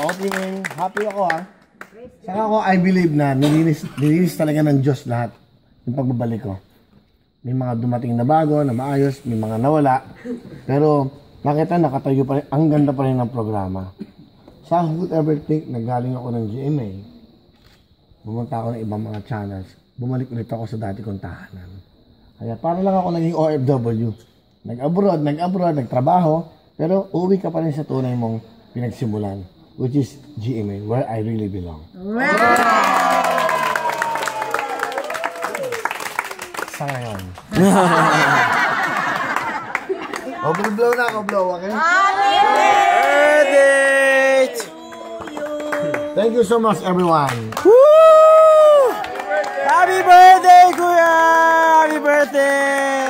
opening. Happy ako ha. Saka ako, I believe na nilinis talaga ng Diyos lahat yung pagbabalik ko. May mga dumating na bago, na maayos, may mga nawala. Pero nakita, nakatayo pa rin, ang ganda pa rin ng programa. Sa who would ever think na galing ako ng GMA, bumunta ako ng ibang mga channels, bumalik ulit ako sa dati kong tahanan. Kaya para lang ako naging OFW. Nag-abroad, nagtrabaho, pero uuwi ka pa rin sa tunay mong pinagsimulan, which is GMA, where I really belong. Sa ngayon. Blow na ako, blow, okay? Happy birthday to you! Thank you so much, everyone. Woo! Happy birthday, Kuya! Happy birthday!